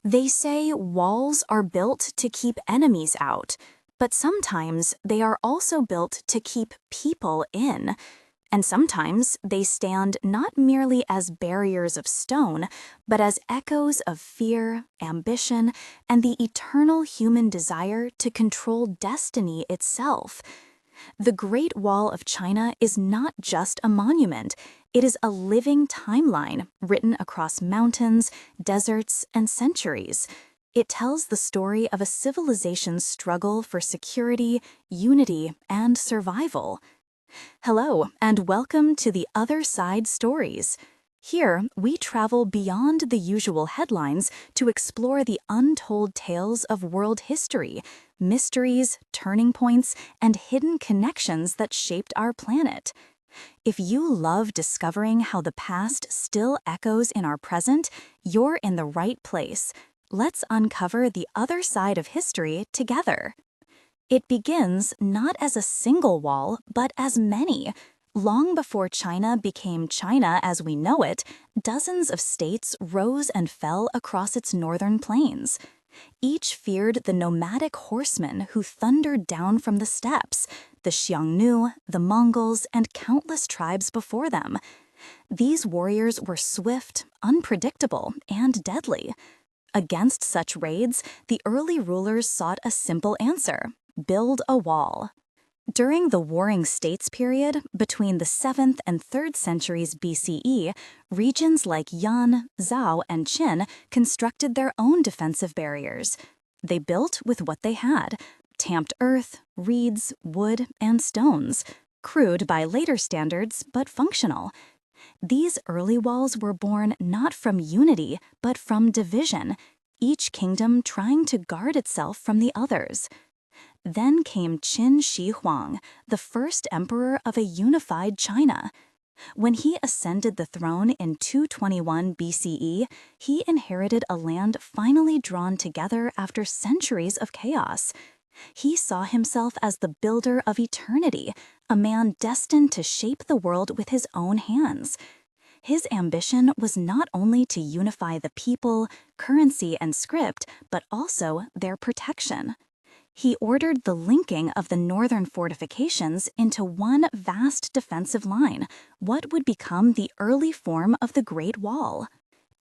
They say walls are built to keep enemies out, but sometimes they are also built to keep people in. And sometimes they stand not merely as barriers of stone, but as echoes of fear, ambition, and the eternal human desire to control destiny itself. The Great Wall of China is not just a monument, it is a living timeline written across mountains, deserts, and centuries. It tells the story of a civilization's struggle for security, unity, and survival. Hello, and welcome to the Other Side Stories. Here, we travel beyond the usual headlines to explore the untold tales of world history, mysteries, turning points, and hidden connections that shaped our planet. If you love discovering how the past still echoes in our present, you're in the right place. Let's uncover the other side of history together. It begins not as a single wall, but as many. Long before China became China as we know it, dozens of states rose and fell across its northern plains. Each feared the nomadic horsemen who thundered down from the steppes, the Xiongnu, the Mongols, and countless tribes before them. These warriors were swift, unpredictable, and deadly. Against such raids, the early rulers sought a simple answer: build a wall. During the Warring States period, between the 7th and 3rd centuries BCE, regions like Yan, Zhao, and Qin constructed their own defensive barriers. They built with what they had: tamped earth, reeds, wood, and stones. Crude by later standards, but functional. These early walls were born not from unity, but from division, each kingdom trying to guard itself from the others. Then came Qin Shi Huang, the first emperor of a unified China. When he ascended the throne in 221 BCE, he inherited a land finally drawn together after centuries of chaos. He saw himself as the builder of eternity, a man destined to shape the world with his own hands. His ambition was not only to unify the people, currency, and script, but also their protection. He ordered the linking of the northern fortifications into one vast defensive line, what would become the early form of the Great Wall.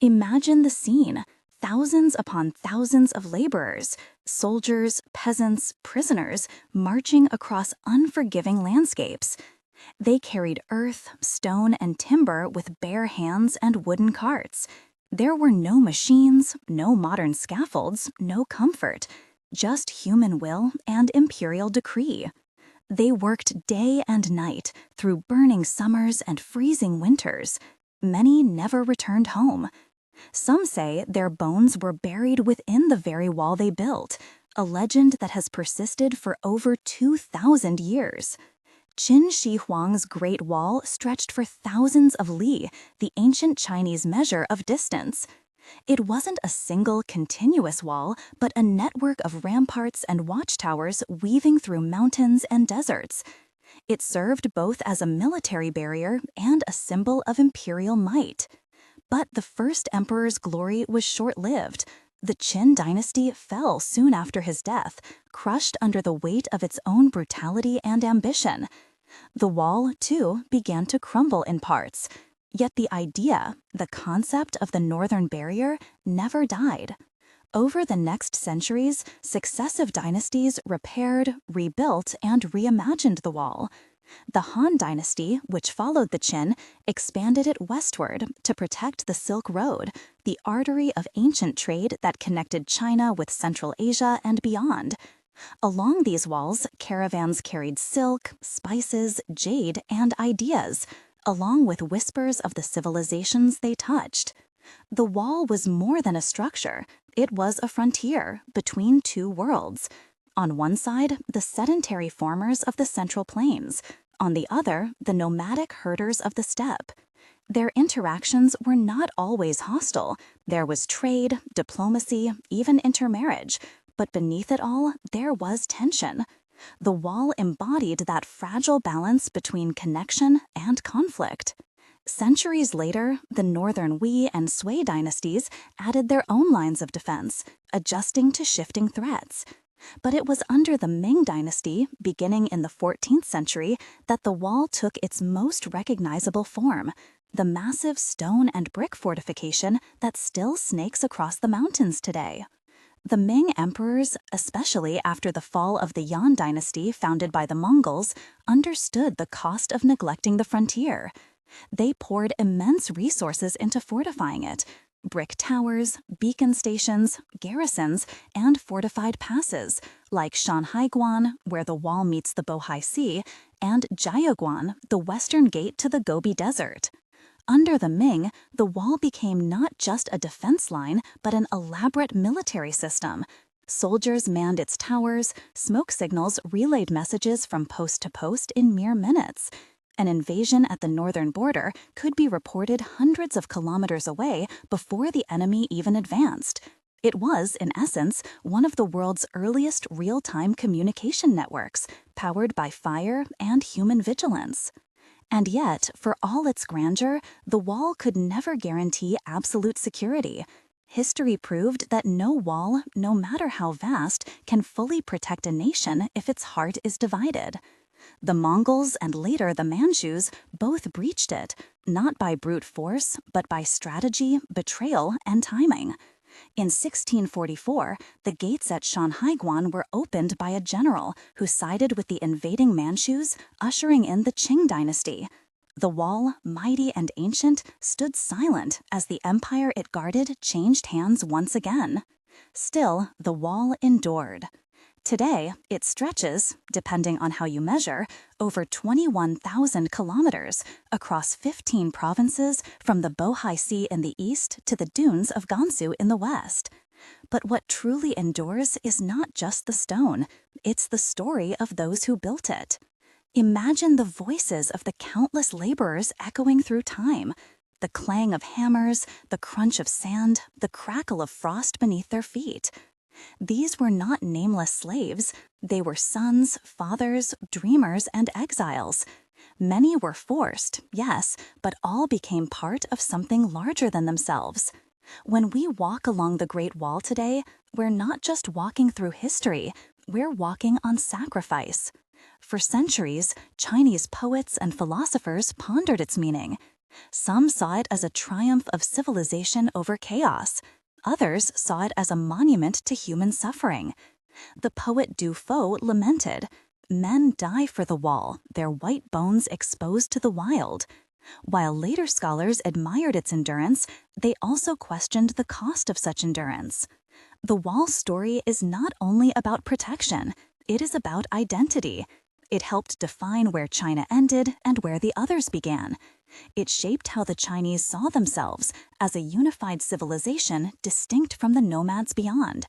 Imagine the scene: thousands upon thousands of laborers, soldiers, peasants, prisoners, marching across unforgiving landscapes. They carried earth, stone, and timber with bare hands and wooden carts. There were no machines, no modern scaffolds, no comfort. Just human will and imperial decree. They worked day and night through burning summers and freezing winters. Many never returned home. Some say their bones were buried within the very wall they built, a legend that has persisted for over 2,000 years. Qin Shi Huang's Great Wall stretched for thousands of li, the ancient Chinese measure of distance. It wasn't a single continuous wall, but a network of ramparts and watchtowers weaving through mountains and deserts. It served both as a military barrier and a symbol of imperial might. But the first emperor's glory was short-lived. The Qin dynasty fell soon after his death, crushed under the weight of its own brutality and ambition. The wall, too, began to crumble in parts. Yet the idea, the concept of the Northern Barrier, never died. Over the next centuries, successive dynasties repaired, rebuilt, and reimagined the wall. The Han Dynasty, which followed the Qin, expanded it westward to protect the Silk Road, the artery of ancient trade that connected China with Central Asia and beyond. Along these walls, caravans carried silk, spices, jade, and ideas, along with whispers of the civilizations they touched. The wall was more than a structure. It was a frontier between two worlds. On one side, the sedentary farmers of the Central Plains. On the other, the nomadic herders of the steppe. Their interactions were not always hostile. There was trade, diplomacy, even intermarriage. But beneath it all, there was tension. The wall embodied that fragile balance between connection and conflict. Centuries later, the northern Wei and Sui dynasties added their own lines of defense, adjusting to shifting threats. But it was under the Ming dynasty, beginning in the 14th century, that the wall took its most recognizable form, the massive stone and brick fortification that still snakes across the mountains today. The Ming emperors, especially after the fall of the Yan dynasty founded by the Mongols, understood the cost of neglecting the frontier. They poured immense resources into fortifying it: brick towers, beacon stations, garrisons, and fortified passes, like Shanhaiguan, where the wall meets the Bohai Sea, and Jiaoguan, the western gate to the Gobi Desert. Under the Ming, the wall became not just a defense line, but an elaborate military system. Soldiers manned its towers, smoke signals relayed messages from post to post in mere minutes. An invasion at the northern border could be reported hundreds of kilometers away before the enemy even advanced. It was, in essence, one of the world's earliest real-time communication networks, powered by fire and human vigilance. And yet, for all its grandeur, the wall could never guarantee absolute security. History proved that no wall, no matter how vast, can fully protect a nation if its heart is divided. The Mongols and later the Manchus both breached it, not by brute force, but by strategy, betrayal, and timing. In 1644, the gates at Shanhaiguan were opened by a general who sided with the invading Manchus, ushering in the Qing dynasty. The wall, mighty and ancient, stood silent as the empire it guarded changed hands once again. Still, the wall endured. Today, it stretches, depending on how you measure, over 21,000 kilometers across 15 provinces from the Bohai Sea in the east to the dunes of Gansu in the west. But what truly endures is not just the stone, it's the story of those who built it. Imagine the voices of the countless laborers echoing through time, the clang of hammers, the crunch of sand, the crackle of frost beneath their feet. These were not nameless slaves. They were sons, fathers, dreamers, and exiles. Many were forced, yes, but all became part of something larger than themselves. When we walk along the Great Wall today, we're not just walking through history, we're walking on sacrifice. For centuries, Chinese poets and philosophers pondered its meaning. Some saw it as a triumph of civilization over chaos. Others saw it as a monument to human suffering. The poet Du Fo lamented, "Men die for the wall, their white bones exposed to the wild." While later scholars admired its endurance, they also questioned the cost of such endurance. The wall's story is not only about protection, it is about identity. It helped define where China ended and where the others began. It shaped how the Chinese saw themselves as a unified civilization distinct from the nomads beyond.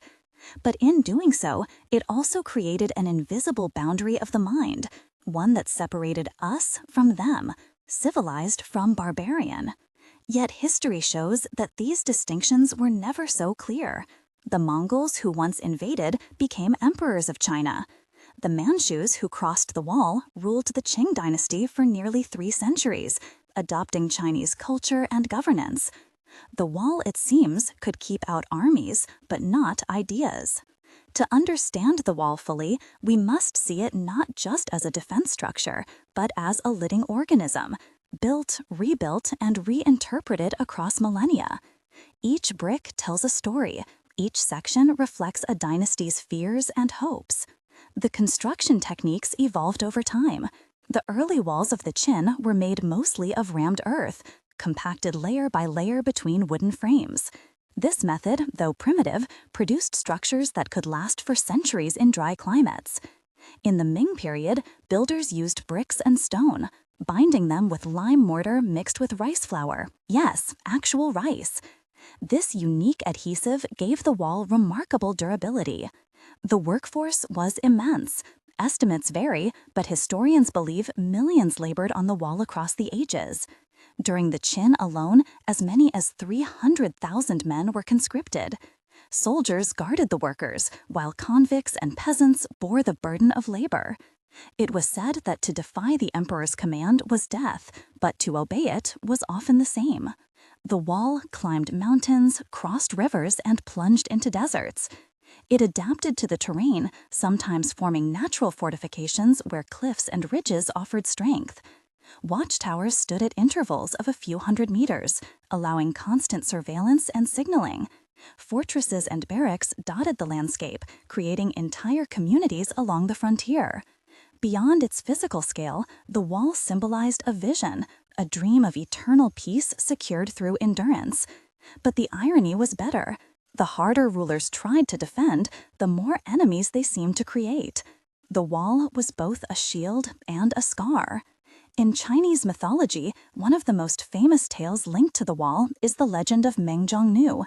But in doing so, it also created an invisible boundary of the mind, one that separated us from them, civilized from barbarian. Yet history shows that these distinctions were never so clear. The Mongols who once invaded became emperors of China. The Manchus who crossed the wall ruled the Qing dynasty for nearly 3 centuries, adopting Chinese culture and governance. The wall, it seems, could keep out armies, but not ideas. To understand the wall fully, we must see it not just as a defense structure, but as a living organism, built, rebuilt, and reinterpreted across millennia. Each brick tells a story. Each section reflects a dynasty's fears and hopes. The construction techniques evolved over time. The early walls of the Qin were made mostly of rammed earth, compacted layer by layer between wooden frames. This method, though primitive, produced structures that could last for centuries in dry climates. In the Ming period, builders used bricks and stone, binding them with lime mortar mixed with rice flour. Yes, actual rice. This unique adhesive gave the wall remarkable durability. The workforce was immense. Estimates vary, but historians believe millions labored on the wall across the ages. During the Qin alone, as many as 300,000 men were conscripted. Soldiers guarded the workers, while convicts and peasants bore the burden of labor. It was said that to defy the emperor's command was death, but to obey it was often the same. The wall climbed mountains, crossed rivers, and plunged into deserts. It adapted to the terrain, sometimes forming natural fortifications where cliffs and ridges offered strength. Watchtowers stood at intervals of a few hundred meters, allowing constant surveillance and signaling. Fortresses and barracks dotted the landscape, creating entire communities along the frontier. Beyond its physical scale, the wall symbolized a vision, a dream of eternal peace secured through endurance. But the irony was better. The harder rulers tried to defend, the more enemies they seemed to create. The wall was both a shield and a scar. In Chinese mythology, one of the most famous tales linked to the wall is the legend of Meng Zhongnu.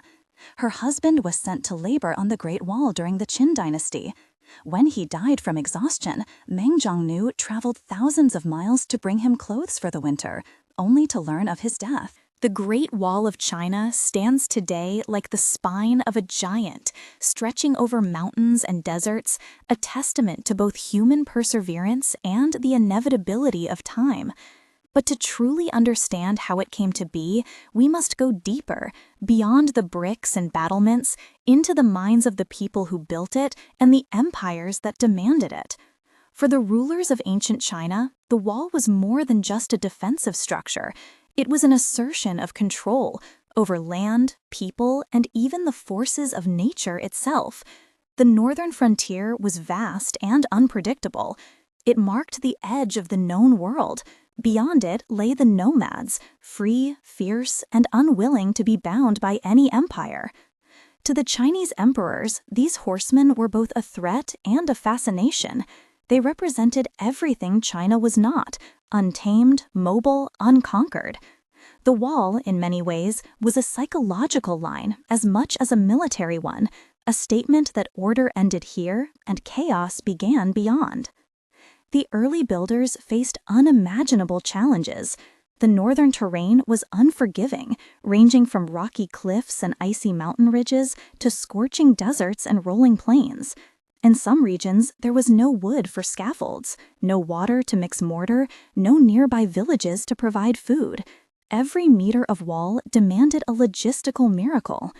Her husband was sent to labor on the Great Wall during the Qin dynasty. When he died from exhaustion, Meng Zhongnu traveled thousands of miles to bring him clothes for the winter, only to learn of his death. The Great Wall of China stands today like the spine of a giant, stretching over mountains and deserts, a testament to both human perseverance and the inevitability of time. But to truly understand how it came to be, we must go deeper, beyond the bricks and battlements, into the minds of the people who built it and the empires that demanded it. For the rulers of ancient China, the wall was more than just a defensive structure. It was an assertion of control over land, people, and even the forces of nature itself. The northern frontier was vast and unpredictable. It marked the edge of the known world. Beyond it lay the nomads, free, fierce, and unwilling to be bound by any empire. To the Chinese emperors, these horsemen were both a threat and a fascination. They represented everything China was not: untamed, mobile, unconquered. The wall, in many ways, was a psychological line as much as a military one, a statement that order ended here and chaos began beyond. The early builders faced unimaginable challenges. The northern terrain was unforgiving, ranging from rocky cliffs and icy mountain ridges to scorching deserts and rolling plains. In some regions, there was no wood for scaffolds, no water to mix mortar, no nearby villages to provide food. Every meter of wall demanded a logistical miracle.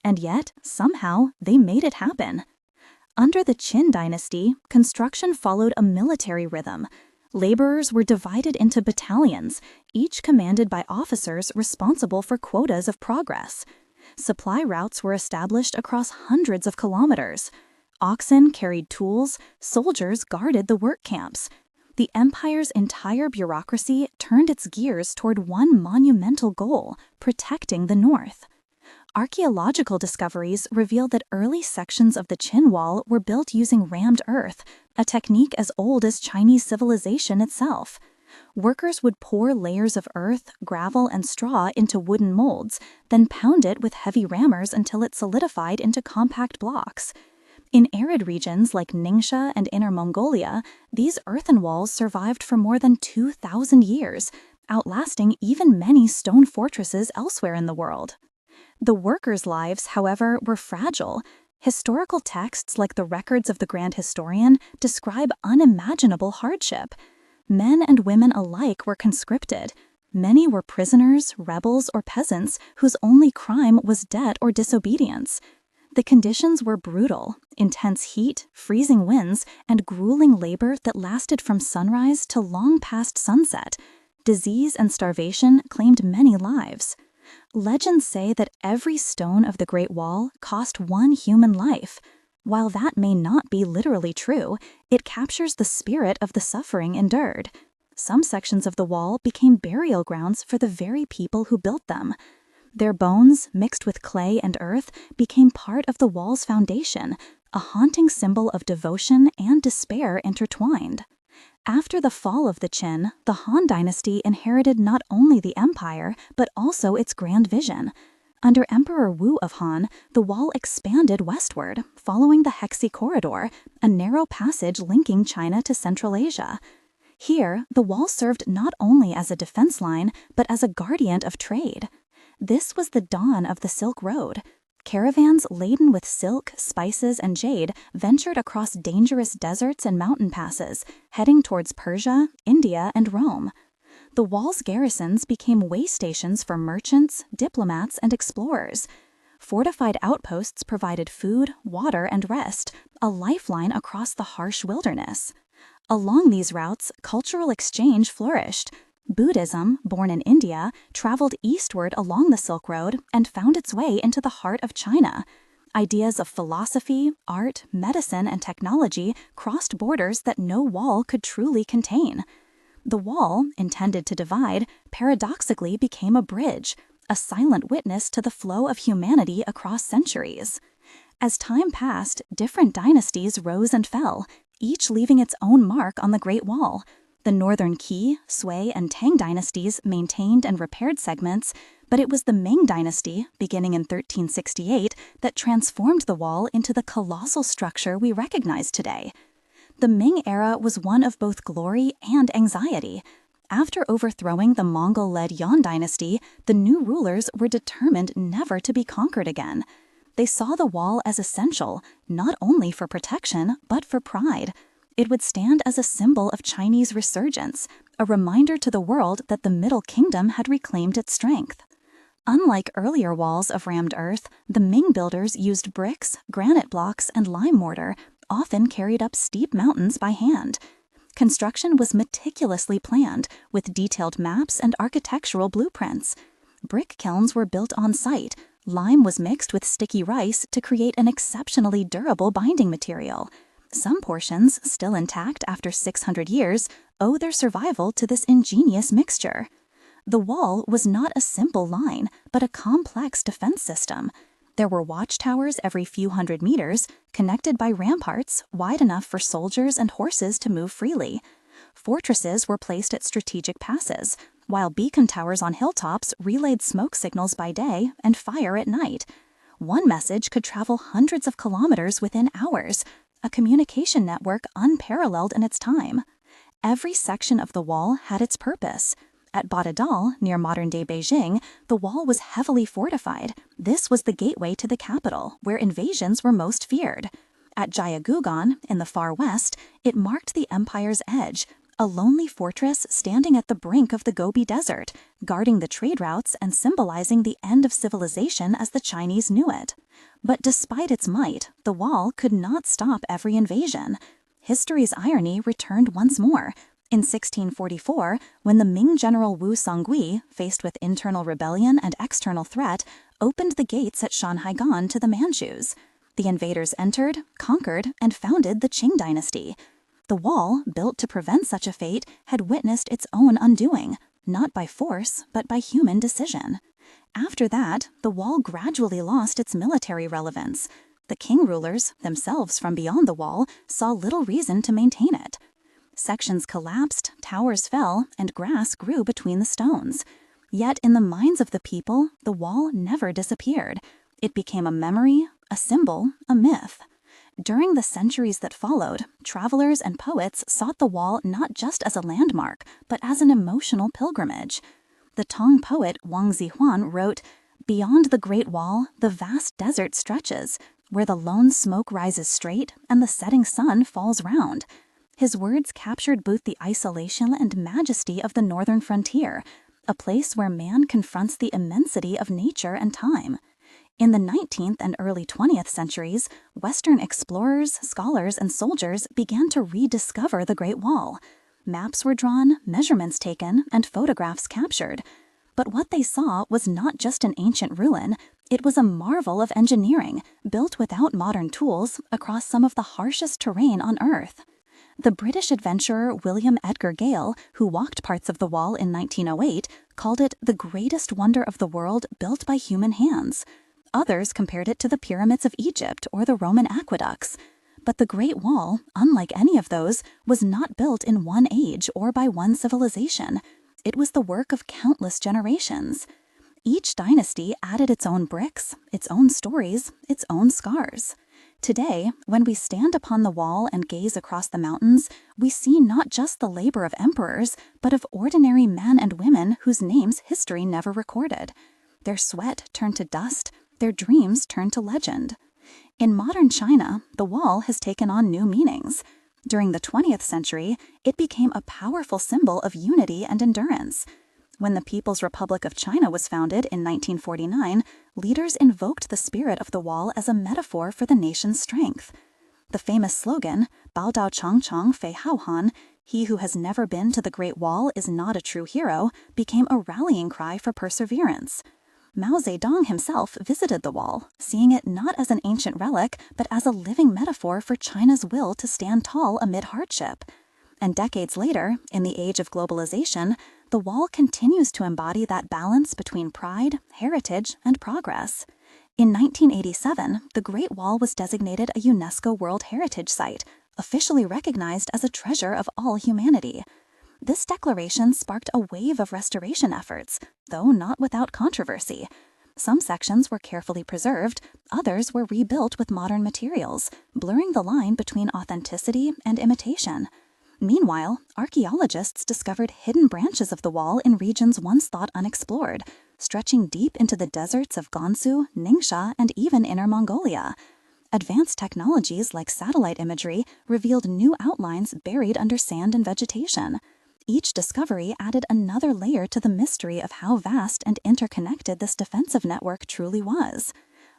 And yet, somehow, they made it happen. Under the Qin dynasty, construction followed a military rhythm. Laborers were divided into battalions, each commanded by officers responsible for quotas of progress. Supply routes were established across hundreds of kilometers. Oxen carried tools, soldiers guarded the work camps. The empire's entire bureaucracy turned its gears toward one monumental goal: protecting the north. Archaeological discoveries reveal that early sections of the Qin wall were built using rammed earth, a technique as old as Chinese civilization itself. Workers would pour layers of earth, gravel, and straw into wooden molds, then pound it with heavy rammers until it solidified into compact blocks. In arid regions like Ningxia and Inner Mongolia, these earthen walls survived for more than 2,000 years, outlasting even many stone fortresses elsewhere in the world. The workers' lives, however, were fragile. Historical texts like the records of the Grand Historian describe unimaginable hardship. Men and women alike were conscripted. Many were prisoners, rebels, or peasants whose only crime was debt or disobedience. The conditions were brutal: intense heat, freezing winds, and grueling labor that lasted from sunrise to long past sunset. Disease and starvation claimed many lives. Legends say that every stone of the Great Wall cost one human life. While that may not be literally true, it captures the spirit of the suffering endured. Some sections of the wall became burial grounds for the very people who built them. Their bones, mixed with clay and earth, became part of the wall's foundation, a haunting symbol of devotion and despair intertwined. After the fall of the Qin, the Han dynasty inherited not only the empire, but also its grand vision. Under Emperor Wu of Han, the wall expanded westward, following the Hexi Corridor, a narrow passage linking China to Central Asia. Here, the wall served not only as a defense line, but as a guardian of trade. This was the dawn of the Silk Road. Caravans laden with silk, spices, and jade ventured across dangerous deserts and mountain passes, heading towards Persia, India, and Rome. The wall's garrisons became way stations for merchants, diplomats, and explorers. Fortified outposts provided food, water, and rest, a lifeline across the harsh wilderness. Along these routes, cultural exchange flourished. Buddhism, born in India, traveled eastward along the Silk Road and found its way into the heart of China. Ideas of philosophy, art, medicine, and technology crossed borders that no wall could truly contain. The wall, intended to divide, paradoxically became a bridge, a silent witness to the flow of humanity across centuries. As time passed, different dynasties rose and fell, each leaving its own mark on the Great Wall. The northern Qi, Sui, and Tang dynasties maintained and repaired segments, but it was the Ming dynasty, beginning in 1368, that transformed the wall into the colossal structure we recognize today. The Ming era was one of both glory and anxiety. After overthrowing the Mongol-led Yuan dynasty, the new rulers were determined never to be conquered again. They saw the wall as essential, not only for protection, but for pride. It would stand as a symbol of Chinese resurgence, a reminder to the world that the Middle Kingdom had reclaimed its strength. Unlike earlier walls of rammed earth, the Ming builders used bricks, granite blocks, and lime mortar, often carried up steep mountains by hand. Construction was meticulously planned, with detailed maps and architectural blueprints. Brick kilns were built on site. Lime was mixed with sticky rice to create an exceptionally durable binding material. Some portions, still intact after 600 years, owe their survival to this ingenious mixture. The wall was not a simple line, but a complex defense system. There were watchtowers every few hundred meters, connected by ramparts wide enough for soldiers and horses to move freely. Fortresses were placed at strategic passes, while beacon towers on hilltops relayed smoke signals by day and fire at night. One message could travel hundreds of kilometers within hours, a communication network unparalleled in its time. Every section of the wall had its purpose. At Batadal, near modern-day Beijing, the wall was heavily fortified. This was the gateway to the capital, where invasions were most feared. At Jayagugan, in the far west, it marked the empire's edge, a lonely fortress standing at the brink of the Gobi Desert, guarding the trade routes and symbolizing the end of civilization as the Chinese knew it. But despite its might, the wall could not stop every invasion. History's irony returned once more. In 1644, when the Ming general Wu Songui, faced with internal rebellion and external threat, opened the gates at Shanhaigan to the Manchus. The invaders entered, conquered, and founded the Qing dynasty. The wall, built to prevent such a fate, had witnessed its own undoing, not by force, but by human decision. After that, the wall gradually lost its military relevance. The Qing rulers, themselves from beyond the wall, saw little reason to maintain it. Sections collapsed, towers fell, and grass grew between the stones. Yet in the minds of the people, the wall never disappeared. It became a memory, a symbol, a myth. During the centuries that followed, travelers and poets sought the wall not just as a landmark, but as an emotional pilgrimage. The Tang poet Wang Zihuan wrote, "Beyond the Great Wall, the vast desert stretches, where the lone smoke rises straight and the setting sun falls round." His words captured both the isolation and majesty of the northern frontier, a place where man confronts the immensity of nature and time. In the 19th and early 20th centuries, Western explorers, scholars, and soldiers began to rediscover the Great Wall. Maps were drawn, measurements taken, and photographs captured. But what they saw was not just an ancient ruin, it was a marvel of engineering, built without modern tools across some of the harshest terrain on Earth. The British adventurer William Edgar Gale, who walked parts of the wall in 1908, called it the greatest wonder of the world built by human hands. Others compared it to the pyramids of Egypt or the Roman aqueducts. But the Great Wall, unlike any of those, was not built in one age or by one civilization. It was the work of countless generations. Each dynasty added its own bricks, its own stories, its own scars. Today, when we stand upon the wall and gaze across the mountains, we see not just the labor of emperors, but of ordinary men and women whose names history never recorded. Their sweat turned to dust, their dreams turned to legend. In modern China, the wall has taken on new meanings. During the 20th century, it became a powerful symbol of unity and endurance. When the People's Republic of China was founded in 1949, leaders invoked the spirit of the wall as a metaphor for the nation's strength. The famous slogan, Bao Dao Chang Chang Fei Hao Han, he who has never been to the Great Wall is not a true hero, became a rallying cry for perseverance. Mao Zedong himself visited the wall, seeing it not as an ancient relic, but as a living metaphor for China's will to stand tall amid hardship. And decades later, in the age of globalization, the wall continues to embody that balance between pride, heritage, and progress. In 1987, the Great Wall was designated a UNESCO World Heritage Site, officially recognized as a treasure of all humanity. This declaration sparked a wave of restoration efforts, though not without controversy. Some sections were carefully preserved, others were rebuilt with modern materials, blurring the line between authenticity and imitation. Meanwhile, archaeologists discovered hidden branches of the wall in regions once thought unexplored, stretching deep into the deserts of Gansu, Ningxia, and even Inner Mongolia. Advanced technologies like satellite imagery revealed new outlines buried under sand and vegetation. Each discovery added another layer to the mystery of how vast and interconnected this defensive network truly was.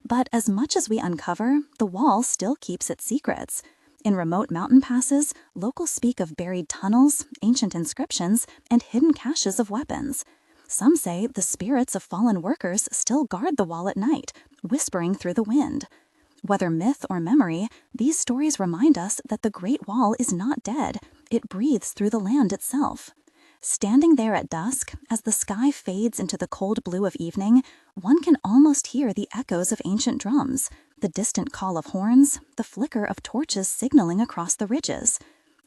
But as much as we uncover, the wall still keeps its secrets. In remote mountain passes, locals speak of buried tunnels, ancient inscriptions, and hidden caches of weapons. Some say the spirits of fallen workers still guard the wall at night, whispering through the wind. Whether myth or memory, these stories remind us that the Great Wall is not dead. It breathes through the land itself. Standing there at dusk, as the sky fades into the cold blue of evening, one can almost hear the echoes of ancient drums, the distant call of horns, the flicker of torches signaling across the ridges.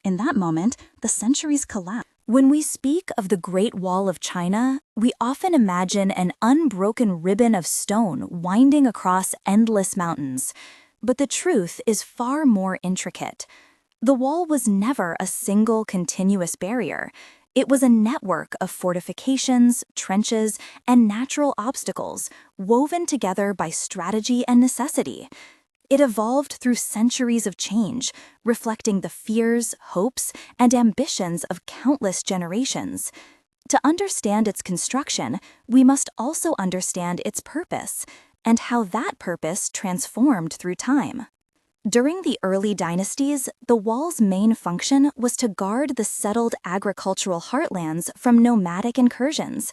In that moment, the centuries collapse. When we speak of the Great Wall of China, we often imagine an unbroken ribbon of stone winding across endless mountains. But the truth is far more intricate. The wall was never a single continuous barrier. It was a network of fortifications, trenches, and natural obstacles woven together by strategy and necessity. It evolved through centuries of change, reflecting the fears, hopes, and ambitions of countless generations. To understand its construction, we must also understand its purpose, and how that purpose transformed through time. During the early dynasties, the wall's main function was to guard the settled agricultural heartlands from nomadic incursions.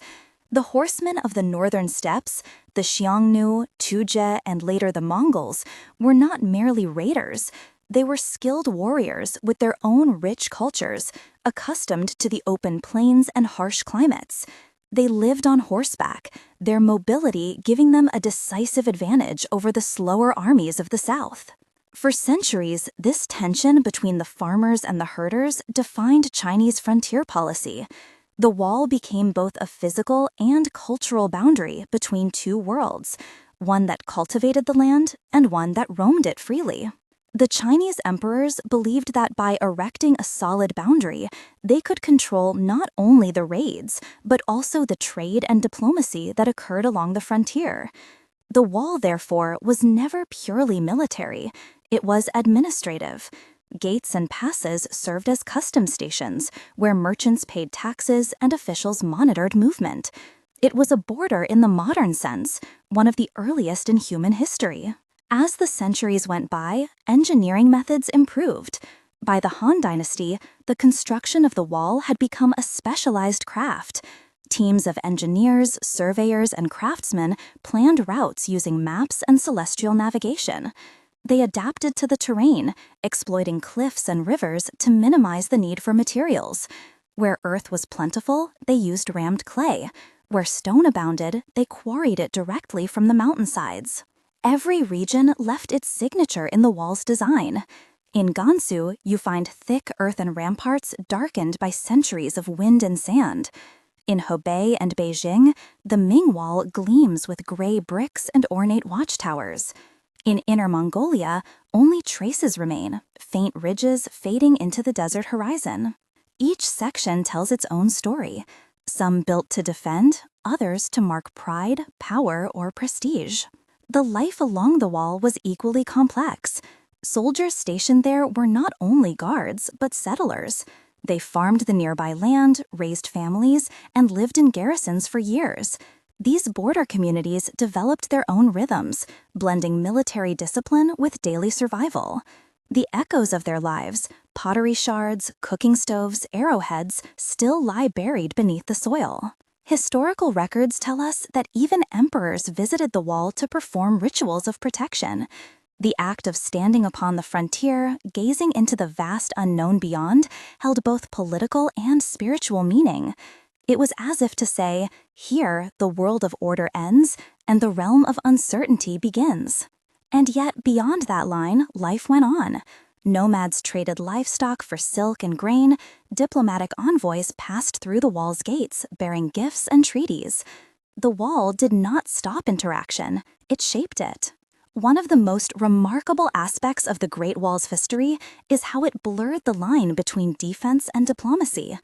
The horsemen of the northern steppes, the Xiongnu, Tuje, and later the Mongols, were not merely raiders. They were skilled warriors with their own rich cultures, accustomed to the open plains and harsh climates. They lived on horseback, their mobility giving them a decisive advantage over the slower armies of the south. For centuries, this tension between the farmers and the herders defined Chinese frontier policy. The wall became both a physical and cultural boundary between two worlds, one that cultivated the land and one that roamed it freely. The Chinese emperors believed that by erecting a solid boundary, they could control not only the raids, but also the trade and diplomacy that occurred along the frontier. The wall, therefore, was never purely military. It was administrative. Gates and passes served as custom stations, where merchants paid taxes and officials monitored movement. It was a border in the modern sense, one of the earliest in human history. As the centuries went by, engineering methods improved. By the Han Dynasty, the construction of the wall had become a specialized craft. Teams of engineers, surveyors, and craftsmen planned routes using maps and celestial navigation. They adapted to the terrain, exploiting cliffs and rivers to minimize the need for materials. Where earth was plentiful, they used rammed clay. Where stone abounded, they quarried it directly from the mountainsides. Every region left its signature in the wall's design. In Gansu, you find thick earthen ramparts darkened by centuries of wind and sand. In Hebei and Beijing, the Ming Wall gleams with gray bricks and ornate watchtowers. In Inner Mongolia, only traces remain, faint ridges fading into the desert horizon. Each section tells its own story, some built to defend, others to mark pride, power, or prestige. The life along the wall was equally complex. Soldiers stationed there were not only guards, but settlers. They farmed the nearby land, raised families, and lived in garrisons for years. These border communities developed their own rhythms, blending military discipline with daily survival. The echoes of their lives, pottery shards, cooking stoves, arrowheads, still lie buried beneath the soil. Historical records tell us that even emperors visited the wall to perform rituals of protection. The act of standing upon the frontier, gazing into the vast unknown beyond, held both political and spiritual meaning. It was as if to say, here the world of order ends and the realm of uncertainty begins. And yet, beyond that line, life went on. Nomads traded livestock for silk and grain. Diplomatic envoys passed through the wall's gates, bearing gifts and treaties. The wall did not stop interaction. It shaped it. One of the most remarkable aspects of the Great Wall's history is how it blurred the line between defense and diplomacy.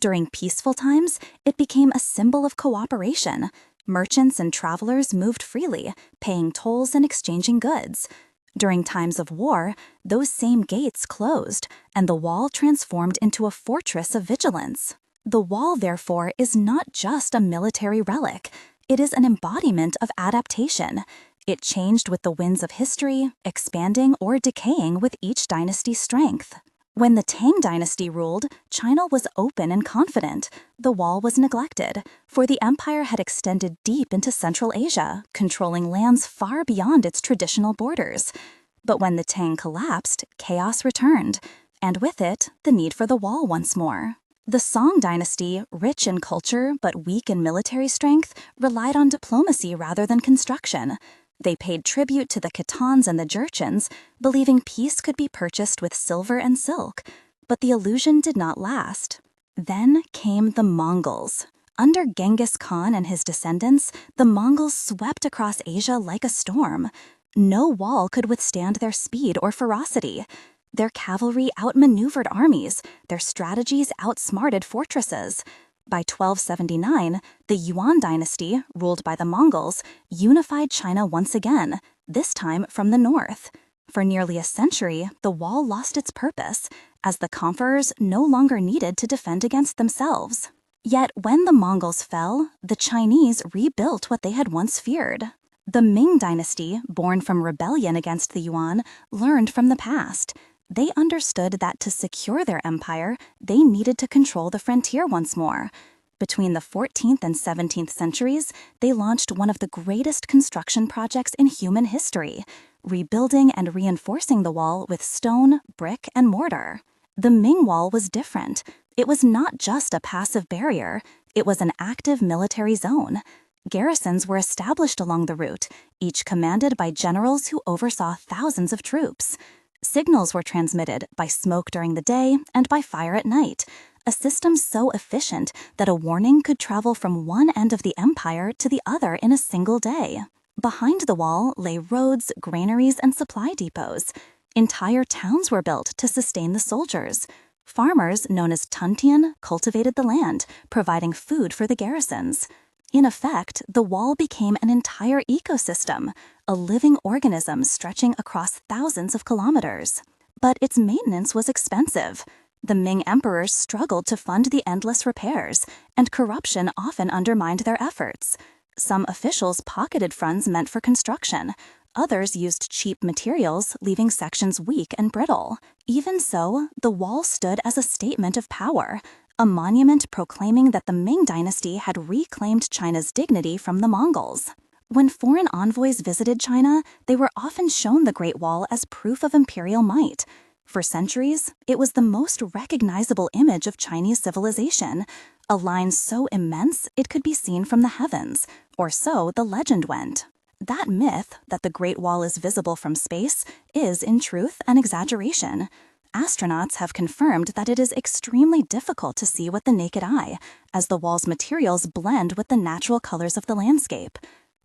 During peaceful times, it became a symbol of cooperation. Merchants and travelers moved freely, paying tolls and exchanging goods. During times of war, those same gates closed, and the wall transformed into a fortress of vigilance. The wall, therefore, is not just a military relic. It is an embodiment of adaptation. It changed with the winds of history, expanding or decaying with each dynasty's strength. When the Tang dynasty ruled, China was open and confident. The wall was neglected, for the empire had extended deep into Central Asia, controlling lands far beyond its traditional borders. But when the Tang collapsed, chaos returned, and with it, the need for the wall once more. The Song dynasty, rich in culture but weak in military strength, relied on diplomacy rather than construction. They paid tribute to the Khitans and the Jurchens, believing peace could be purchased with silver and silk. But the illusion did not last. Then came the Mongols. Under Genghis Khan and his descendants, the Mongols swept across Asia like a storm. No wall could withstand their speed or ferocity. Their cavalry outmaneuvered armies. Their strategies outsmarted fortresses. By 1279, the Yuan dynasty, ruled by the Mongols, unified China once again, this time from the north. For nearly a century, the wall lost its purpose, as the conquerors no longer needed to defend against themselves. Yet when the Mongols fell, the Chinese rebuilt what they had once feared. The Ming dynasty, born from rebellion against the Yuan, learned from the past. They understood that to secure their empire, they needed to control the frontier once more. Between the 14th and 17th centuries, they launched one of the greatest construction projects in human history, rebuilding and reinforcing the wall with stone, brick, and mortar. The Ming Wall was different. It was not just a passive barrier. It was an active military zone. Garrisons were established along the route, each commanded by generals who oversaw thousands of troops. Signals were transmitted by smoke during the day and by fire at night, a system so efficient that a warning could travel from one end of the empire to the other in a single day. Behind the wall lay roads, granaries, and supply depots. Entire towns were built to sustain the soldiers. Farmers, known as Tuntian, cultivated the land, providing food for the garrisons. In effect, the wall became an entire ecosystem, a living organism stretching across thousands of kilometers. But its maintenance was expensive. The Ming emperors struggled to fund the endless repairs, and corruption often undermined their efforts. Some officials pocketed funds meant for construction. Others used cheap materials, leaving sections weak and brittle. Even so, the wall stood as a statement of power, a monument proclaiming that the Ming dynasty had reclaimed China's dignity from the Mongols. When foreign envoys visited China, they were often shown the Great Wall as proof of imperial might. For centuries, it was the most recognizable image of Chinese civilization, a line so immense it could be seen from the heavens, or so the legend went. That myth, that the Great Wall is visible from space, is in truth an exaggeration. Astronauts have confirmed that it is extremely difficult to see with the naked eye, as the wall's materials blend with the natural colors of the landscape.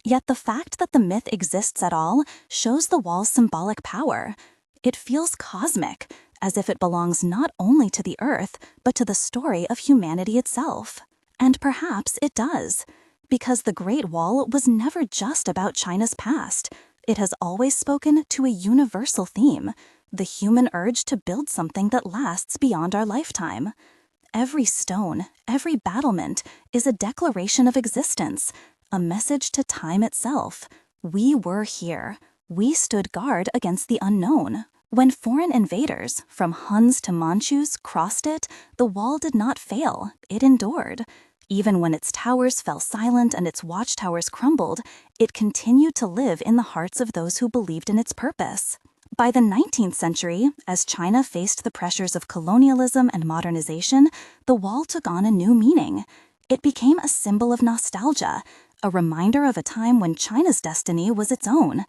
Yet the fact that the myth exists at all shows the wall's symbolic power. It feels cosmic, as if it belongs not only to the Earth, but to the story of humanity itself. And perhaps it does. Because the Great Wall was never just about China's past. It has always spoken to a universal theme, the human urge to build something that lasts beyond our lifetime. Every stone, every battlement is a declaration of existence, a message to time itself. We were here. We stood guard against the unknown. When foreign invaders, from Huns to Manchus, crossed it, the wall did not fail, it endured. Even when its towers fell silent and its watchtowers crumbled, it continued to live in the hearts of those who believed in its purpose. By the 19th century, as China faced the pressures of colonialism and modernization, the wall took on a new meaning. It became a symbol of nostalgia, a reminder of a time when China's destiny was its own.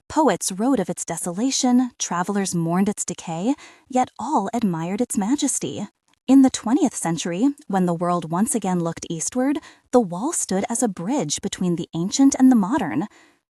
Poets wrote of its desolation, travelers mourned its decay, yet all admired its majesty. In the 20th century, when the world once again looked eastward, the wall stood as a bridge between the ancient and the modern.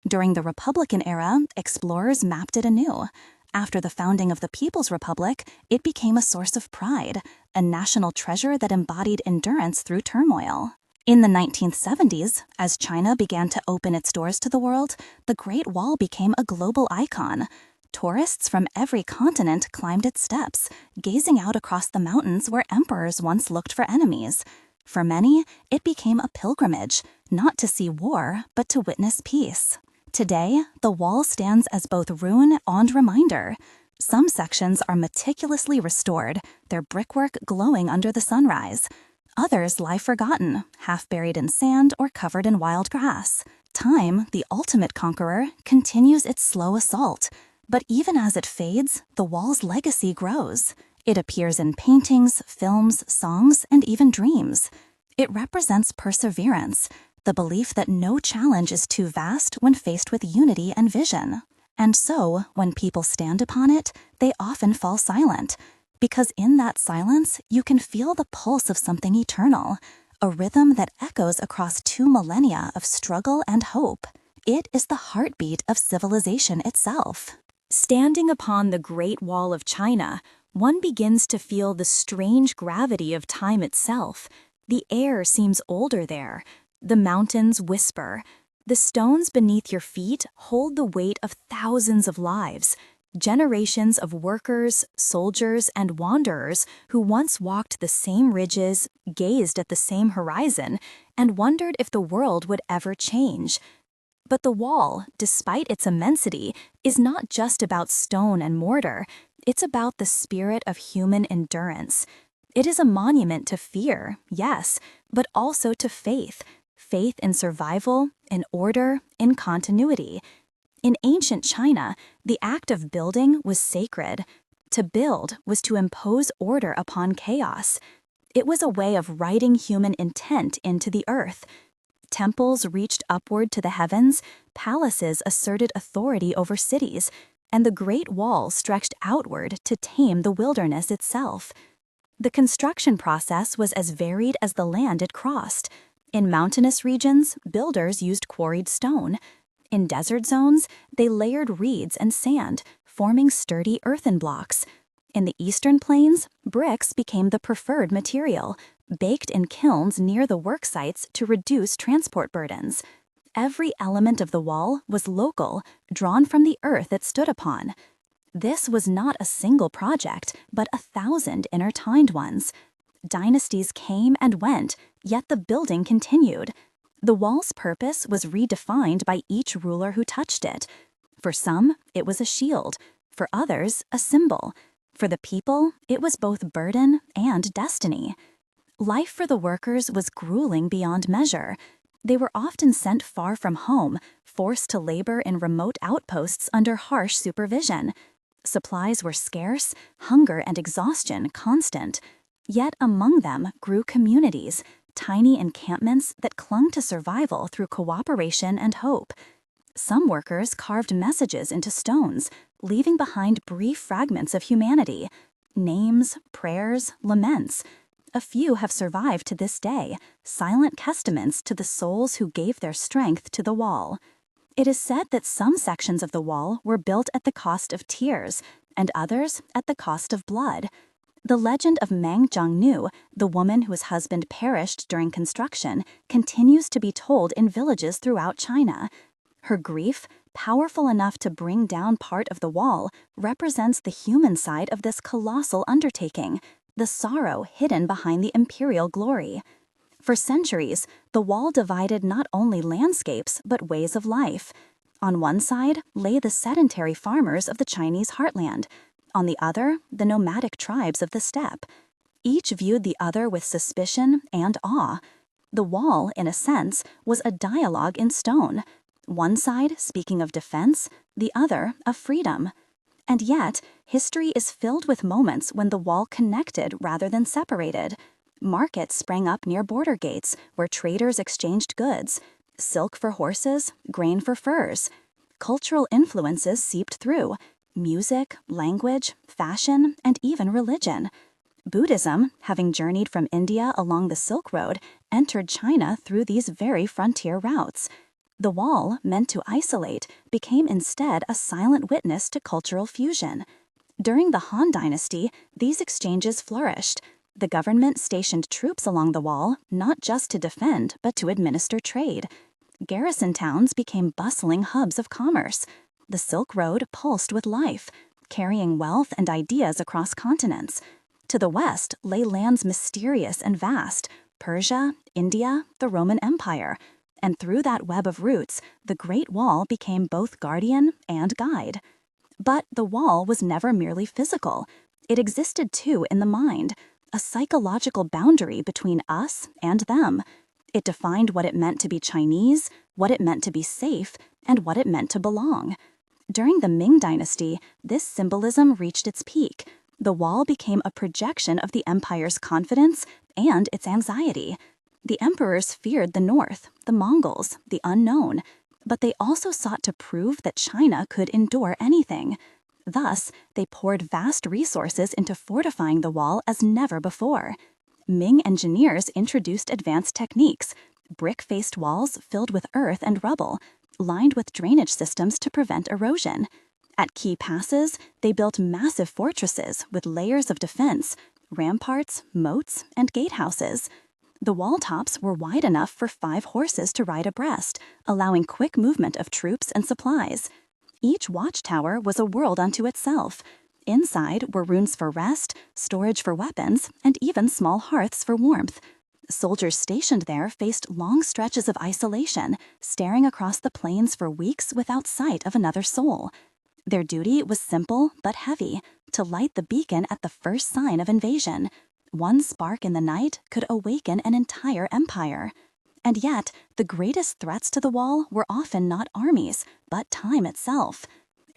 During the Republican era, explorers mapped it anew. After the founding of the People's Republic, it became a source of pride, a national treasure that embodied endurance through turmoil. In the 1970s, as China began to open its doors to the world, the Great Wall became a global icon. Tourists from every continent climbed its steps, gazing out across the mountains where emperors once looked for enemies. For many, it became a pilgrimage, not to see war, but to witness peace. Today, the wall stands as both ruin and reminder. Some sections are meticulously restored, their brickwork glowing under the sunrise. Others lie forgotten, half buried in sand or covered in wild grass. Time, the ultimate conqueror, continues its slow assault. But even as it fades, the wall's legacy grows. It appears in paintings, films, songs, and even dreams. It represents perseverance, the belief that no challenge is too vast when faced with unity and vision. And so, when people stand upon it, they often fall silent. Because in that silence, you can feel the pulse of something eternal, a rhythm that echoes across 2 millennia of struggle and hope. It is the heartbeat of civilization itself. Standing upon the Great Wall of China, one begins to feel the strange gravity of time itself. The air seems older there. The mountains whisper. The stones beneath your feet hold the weight of thousands of lives. Generations of workers, soldiers, and wanderers who once walked the same ridges, gazed at the same horizon, and wondered if the world would ever change. But the wall, despite its immensity, is not just about stone and mortar. It's about the spirit of human endurance. It is a monument to fear, yes, but also to faith. Faith in survival, in order, in continuity. In ancient China, the act of building was sacred. To build was to impose order upon chaos. It was a way of writing human intent into the earth. Temples reached upward to the heavens, palaces asserted authority over cities, and the Great Wall stretched outward to tame the wilderness itself. The construction process was as varied as the land it crossed. In mountainous regions, builders used quarried stone. In desert zones, they layered reeds and sand, forming sturdy earthen blocks. In the eastern plains, bricks became the preferred material, baked in kilns near the work sites to reduce transport burdens. Every element of the wall was local, drawn from the earth it stood upon. This was not a single project, but 1,000 intertwined ones. Dynasties came and went, yet the building continued. The wall's purpose was redefined by each ruler who touched it. For some, it was a shield. For others, a symbol. For the people, it was both burden and destiny. Life for the workers was grueling beyond measure. They were often sent far from home, forced to labor in remote outposts under harsh supervision. Supplies were scarce, hunger and exhaustion constant. Yet among them grew communities, tiny encampments that clung to survival through cooperation and hope. Some workers carved messages into stones, leaving behind brief fragments of humanity, names, prayers, laments. A few have survived to this day, silent testaments to the souls who gave their strength to the wall. It is said that some sections of the wall were built at the cost of tears, and others at the cost of blood. The legend of Mang Zhongnu, the woman whose husband perished during construction, continues to be told in villages throughout China. Her grief, powerful enough to bring down part of the wall, represents the human side of this colossal undertaking, the sorrow hidden behind the imperial glory. For centuries, the wall divided not only landscapes but ways of life. On one side lay the sedentary farmers of the Chinese heartland. On the other, the nomadic tribes of the steppe. Each viewed the other with suspicion and awe. The wall, in a sense, was a dialogue in stone. One side speaking of defense, the other of freedom. And yet, history is filled with moments when the wall connected rather than separated. Markets sprang up near border gates where traders exchanged goods. Silk for horses, grain for furs. Cultural influences seeped through. Music, language, fashion, and even religion. Buddhism, having journeyed from India along the Silk Road, entered China through these very frontier routes. The wall, meant to isolate, became instead a silent witness to cultural fusion. During the Han Dynasty, these exchanges flourished. The government stationed troops along the wall, not just to defend, but to administer trade. Garrison towns became bustling hubs of commerce. The Silk Road pulsed with life, carrying wealth and ideas across continents. To the west lay lands mysterious and vast, Persia, India, the Roman Empire. And through that web of roots, the Great Wall became both guardian and guide. But the wall was never merely physical. It existed too in the mind, a psychological boundary between us and them. It defined what it meant to be Chinese, what it meant to be safe, and what it meant to belong. During the Ming Dynasty, this symbolism reached its peak. The wall became a projection of the empire's confidence and its anxiety. The emperors feared the north, the Mongols, the unknown, but they also sought to prove that China could endure anything. Thus, they poured vast resources into fortifying the wall as never before. Ming engineers introduced advanced techniques, brick-faced walls filled with earth and rubble, lined with drainage systems to prevent erosion. At key passes, they built massive fortresses with layers of defense, ramparts, moats, and gatehouses. The wall tops were wide enough for 5 horses to ride abreast, allowing quick movement of troops and supplies. Each watchtower was a world unto itself. Inside were rooms for rest, storage for weapons, and even small hearths for warmth. Soldiers stationed there faced long stretches of isolation, staring across the plains for weeks without sight of another soul. Their duty was simple but heavy, to light the beacon at the first sign of invasion. One spark in the night could awaken an entire empire. And yet, the greatest threats to the wall were often not armies, but time itself.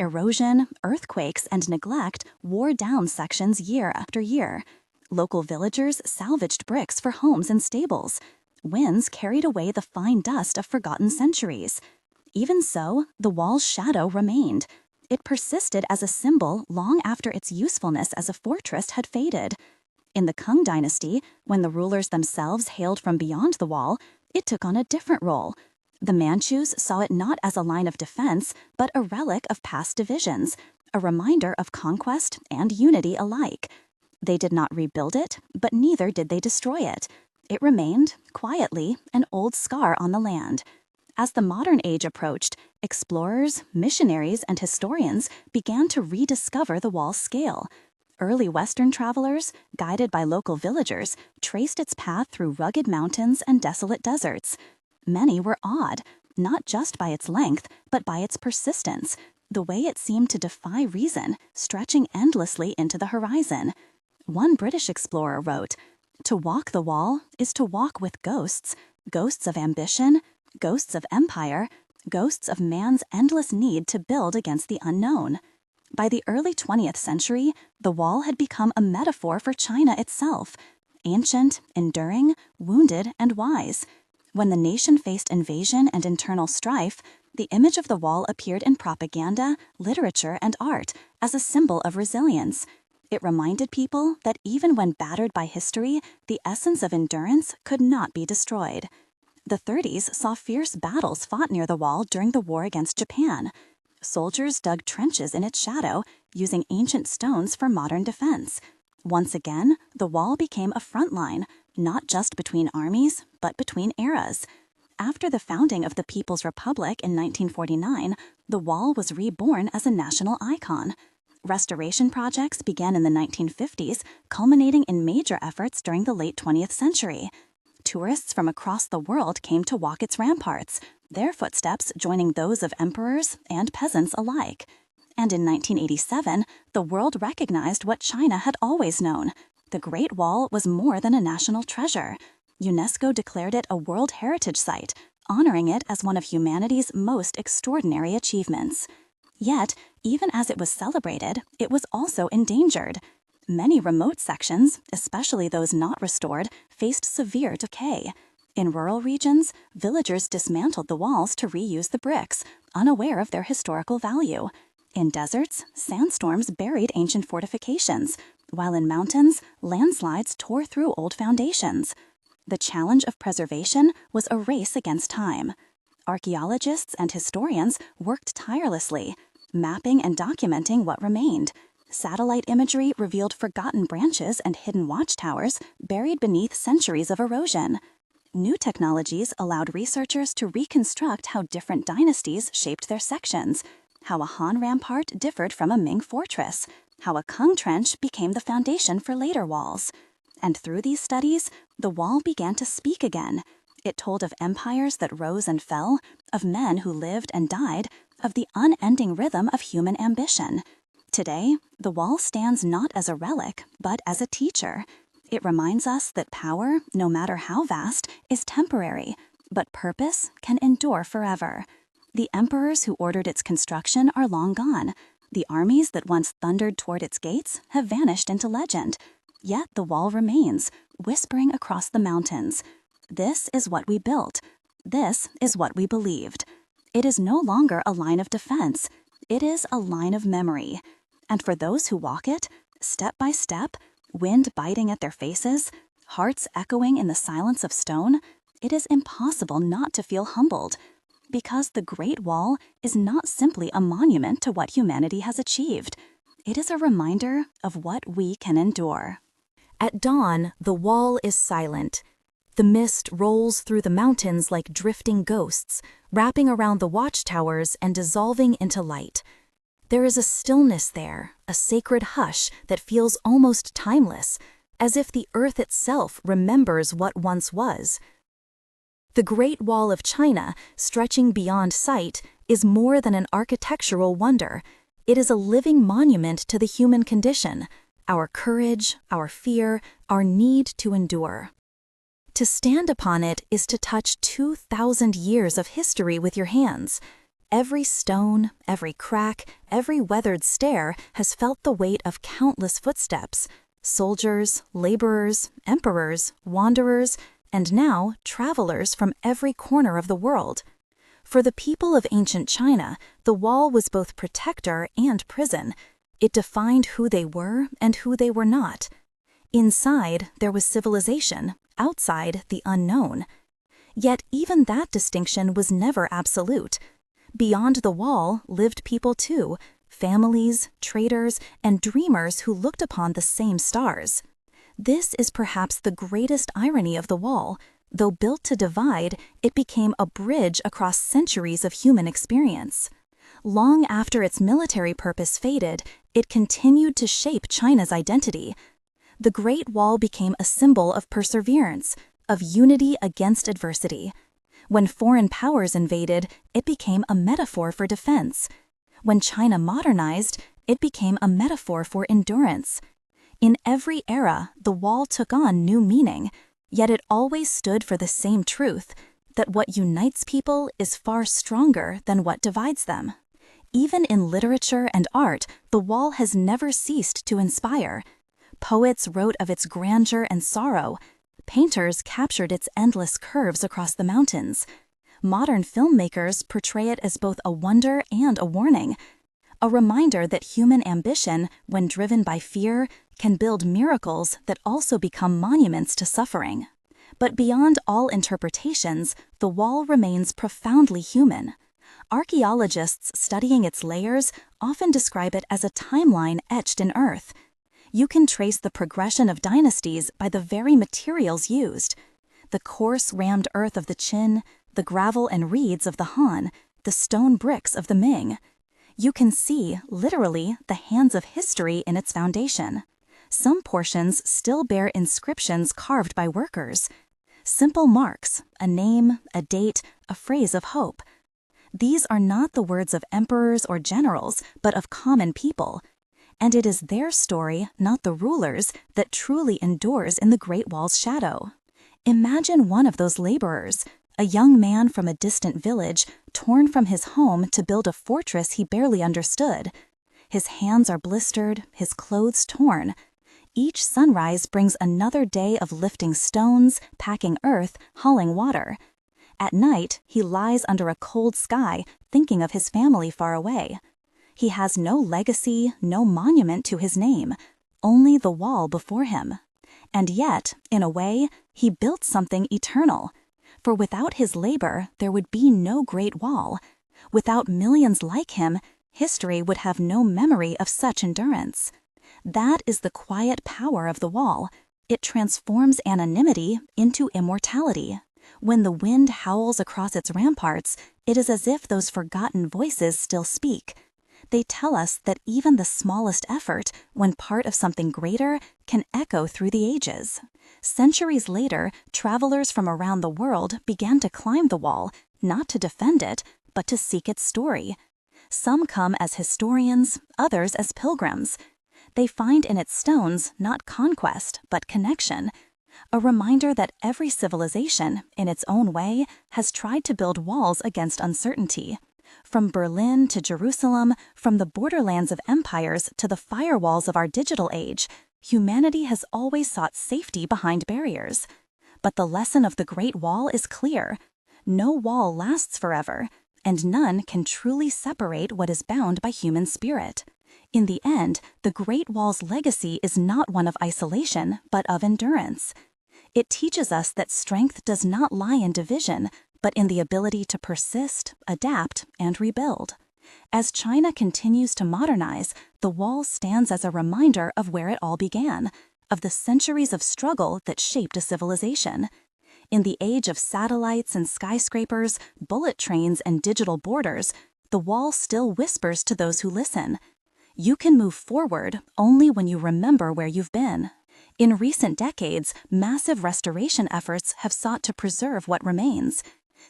Erosion, earthquakes, and neglect wore down sections year after year. Local villagers salvaged bricks for homes and stables. Winds carried away the fine dust of forgotten centuries. Even so, the wall's shadow remained. It persisted as a symbol long after its usefulness as a fortress had faded. In the Qing dynasty, when the rulers themselves hailed from beyond the wall, it took on a different role. The Manchus saw it not as a line of defense, but a relic of past divisions, a reminder of conquest and unity alike. They did not rebuild it, but neither did they destroy it. It remained, quietly, an old scar on the land. As the modern age approached, explorers, missionaries, and historians began to rediscover the wall's scale. Early Western travelers, guided by local villagers, traced its path through rugged mountains and desolate deserts. Many were awed, not just by its length, but by its persistence, the way it seemed to defy reason, stretching endlessly into the horizon. One British explorer wrote, "To walk the wall is to walk with ghosts, ghosts of ambition, ghosts of empire, ghosts of man's endless need to build against the unknown." By the early 20th century, the wall had become a metaphor for China itself, ancient, enduring, wounded, and wise. When the nation faced invasion and internal strife, the image of the wall appeared in propaganda, literature, and art as a symbol of resilience. It reminded people that even when battered by history, the essence of endurance could not be destroyed. The 30s saw fierce battles fought near the wall during the war against Japan. Soldiers dug trenches in its shadow, using ancient stones for modern defense. Once again, the wall became a front line, not just between armies, but between eras. After the founding of the People's Republic in 1949, the wall was reborn as a national icon. Restoration projects began in the 1950s, culminating in major efforts during the late 20th century. Tourists from across the world came to walk its ramparts, their footsteps joining those of emperors and peasants alike. And in 1987, the world recognized what China had always known. The Great Wall was more than a national treasure. UNESCO declared it a World Heritage Site, honoring it as one of humanity's most extraordinary achievements. Yet, even as it was celebrated, it was also endangered. Many remote sections, especially those not restored, faced severe decay. In rural regions, villagers dismantled the walls to reuse the bricks, unaware of their historical value. In deserts, sandstorms buried ancient fortifications, while in mountains, landslides tore through old foundations. The challenge of preservation was a race against time. Archaeologists and historians worked tirelessly, mapping and documenting what remained. Satellite imagery revealed forgotten branches and hidden watchtowers buried beneath centuries of erosion. New technologies allowed researchers to reconstruct how different dynasties shaped their sections, how a Han rampart differed from a Ming fortress, how a Kung trench became the foundation for later walls. And through these studies, the wall began to speak again. It told of empires that rose and fell, of men who lived and died, of the unending rhythm of human ambition. Today, the wall stands not as a relic, but as a teacher. It reminds us that power, no matter how vast, is temporary, but purpose can endure forever. The emperors who ordered its construction are long gone. The armies that once thundered toward its gates have vanished into legend. Yet the wall remains, whispering across the mountains. This is what we built. This is what we believed. It is no longer a line of defense. It is a line of memory. And for those who walk it, step by step, wind biting at their faces, hearts echoing in the silence of stone, it is impossible not to feel humbled. Because the Great Wall is not simply a monument to what humanity has achieved. It is a reminder of what we can endure. At dawn, the wall is silent. The mist rolls through the mountains like drifting ghosts, wrapping around the watchtowers and dissolving into light. There is a stillness there, a sacred hush that feels almost timeless, as if the earth itself remembers what once was. The Great Wall of China, stretching beyond sight, is more than an architectural wonder. It is a living monument to the human condition, our courage, our fear, our need to endure. To stand upon it is to touch 2,000 years of history with your hands. Every stone, every crack, every weathered stair has felt the weight of countless footsteps. Soldiers, laborers, emperors, wanderers, and now travelers from every corner of the world. For the people of ancient China, the wall was both protector and prison. It defined who they were and who they were not. Inside, there was civilization, outside, the unknown. Yet even that distinction was never absolute. Beyond the wall lived people too, families, traders, and dreamers who looked upon the same stars. This is perhaps the greatest irony of the wall. Though built to divide, it became a bridge across centuries of human experience. Long after its military purpose faded, it continued to shape China's identity. The Great Wall became a symbol of perseverance, of unity against adversity. When foreign powers invaded, it became a metaphor for defense. When China modernized, it became a metaphor for endurance. In every era, the wall took on new meaning, yet it always stood for the same truth, that what unites people is far stronger than what divides them. Even in literature and art, the wall has never ceased to inspire. Poets wrote of its grandeur and sorrow. Painters captured its endless curves across the mountains. Modern filmmakers portray it as both a wonder and a warning, a reminder that human ambition, when driven by fear, can build miracles that also become monuments to suffering. But beyond all interpretations, the wall remains profoundly human. Archaeologists studying its layers often describe it as a timeline etched in earth. You can trace the progression of dynasties by the very materials used. The coarse, rammed earth of the Qin, the gravel and reeds of the Han, the stone bricks of the Ming. You can see, literally, the hands of history in its foundation. Some portions still bear inscriptions carved by workers. Simple marks, a name, a date, a phrase of hope. These are not the words of emperors or generals, but of common people. And it is their story, not the rulers, that truly endures in the Great Wall's shadow. Imagine one of those laborers, a young man from a distant village, torn from his home to build a fortress he barely understood. His hands are blistered, his clothes torn. Each sunrise brings another day of lifting stones, packing earth, hauling water. At night, he lies under a cold sky, thinking of his family far away. He has no legacy, no monument to his name, only the wall before him. And yet, in a way, he built something eternal. For without his labor, there would be no Great Wall. Without millions like him, history would have no memory of such endurance. That is the quiet power of the wall. It transforms anonymity into immortality. When the wind howls across its ramparts, it is as if those forgotten voices still speak. They tell us that even the smallest effort, when part of something greater, can echo through the ages. Centuries later, travelers from around the world began to climb the wall, not to defend it, but to seek its story. Some come as historians, others as pilgrims. They find in its stones not conquest, but connection. A reminder that every civilization, in its own way, has tried to build walls against uncertainty. From Berlin to Jerusalem, from the borderlands of empires to the firewalls of our digital age, humanity has always sought safety behind barriers. But the lesson of the Great Wall is clear. No wall lasts forever, and none can truly separate what is bound by human spirit. In the end, the Great Wall's legacy is not one of isolation, but of endurance. It teaches us that strength does not lie in division, but in the ability to persist, adapt, and rebuild. As China continues to modernize, the wall stands as a reminder of where it all began, of the centuries of struggle that shaped a civilization. In the age of satellites and skyscrapers, bullet trains and digital borders, the wall still whispers to those who listen. You can move forward only when you remember where you've been. In recent decades, massive restoration efforts have sought to preserve what remains.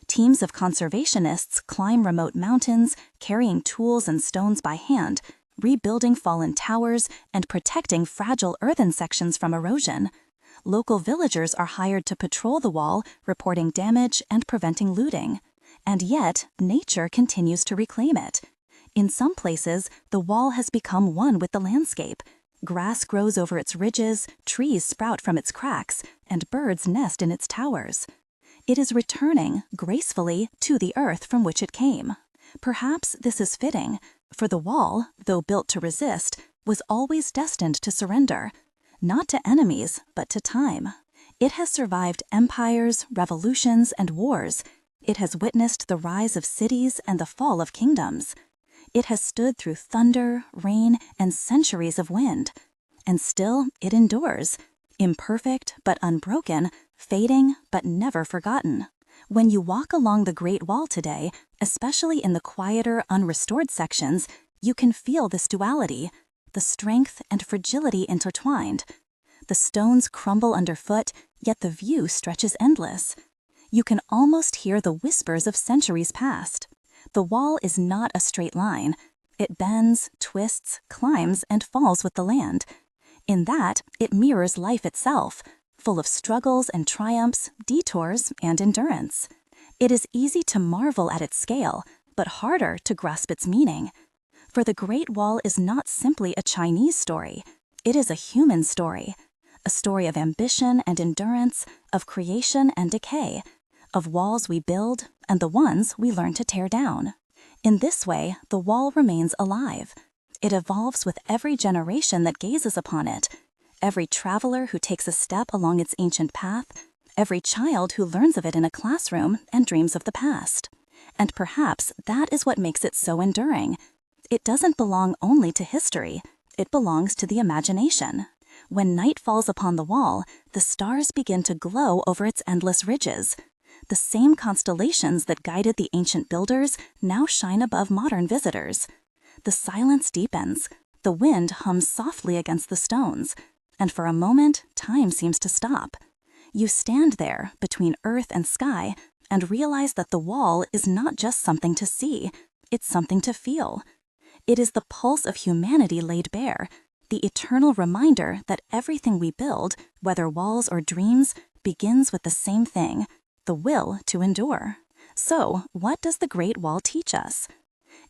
Teams of conservationists climb remote mountains, carrying tools and stones by hand, rebuilding fallen towers, and protecting fragile earthen sections from erosion. Local villagers are hired to patrol the wall, reporting damage and preventing looting. And yet, nature continues to reclaim it. In some places, the wall has become one with the landscape. Grass grows over its ridges, trees sprout from its cracks, and birds nest in its towers. It is returning, gracefully, to the earth from which it came. Perhaps this is fitting, for the wall, though built to resist, was always destined to surrender. Not to enemies, but to time. It has survived empires, revolutions, and wars. It has witnessed the rise of cities and the fall of kingdoms. It has stood through thunder, rain, and centuries of wind. And still it endures, imperfect but unbroken, fading but never forgotten. When you walk along the Great Wall today, especially in the quieter, unrestored sections, you can feel this duality, the strength and fragility intertwined. The stones crumble underfoot, yet the view stretches endless. You can almost hear the whispers of centuries past. The wall is not a straight line. It bends, twists, climbs, and falls with the land. In that, it mirrors life itself, full of struggles and triumphs, detours, and endurance. It is easy to marvel at its scale, but harder to grasp its meaning. For the Great Wall is not simply a Chinese story. It is a human story. A story of ambition and endurance, of creation and decay, of walls we build and the ones we learn to tear down. In this way, the wall remains alive. It evolves with every generation that gazes upon it, every traveler who takes a step along its ancient path, every child who learns of it in a classroom and dreams of the past. And perhaps that is what makes it so enduring. It doesn't belong only to history. It belongs to the imagination. When night falls upon the wall, the stars begin to glow over its endless ridges. The same constellations that guided the ancient builders now shine above modern visitors. The silence deepens. The wind hums softly against the stones. And for a moment, time seems to stop. You stand there, between earth and sky, and realize that the wall is not just something to see, it's something to feel. It is the pulse of humanity laid bare, the eternal reminder that everything we build, whether walls or dreams, begins with the same thing, the will to endure. So, what does the Great Wall teach us?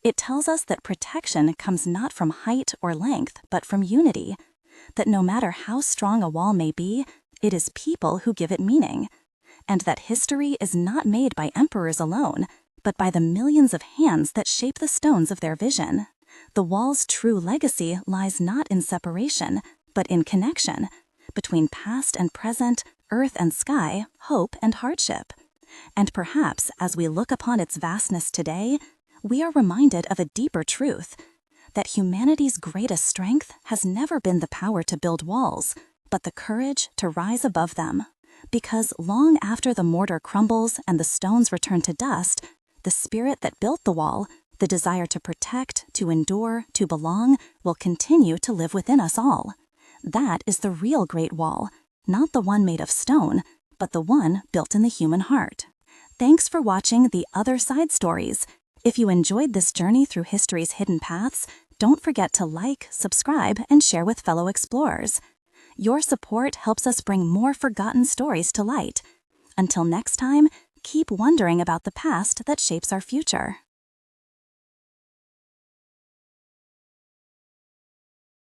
It tells us that protection comes not from height or length, but from unity. That no matter how strong a wall may be, it is people who give it meaning. And that history is not made by emperors alone, but by the millions of hands that shape the stones of their vision. The wall's true legacy lies not in separation, but in connection, between past and present, earth and sky, hope and hardship. And perhaps, as we look upon its vastness today, we are reminded of a deeper truth, that humanity's greatest strength has never been the power to build walls, but the courage to rise above them. Because long after the mortar crumbles and the stones return to dust, the spirit that built the wall, the desire to protect, to endure, to belong, will continue to live within us all. That is the real Great Wall, not the one made of stone, but the one built in the human heart. Thanks for watching The Other Side Stories. If you enjoyed this journey through history's hidden paths, don't forget to like, subscribe, and share with fellow explorers. Your support helps us bring more forgotten stories to light. Until next time, keep wondering about the past that shapes our future.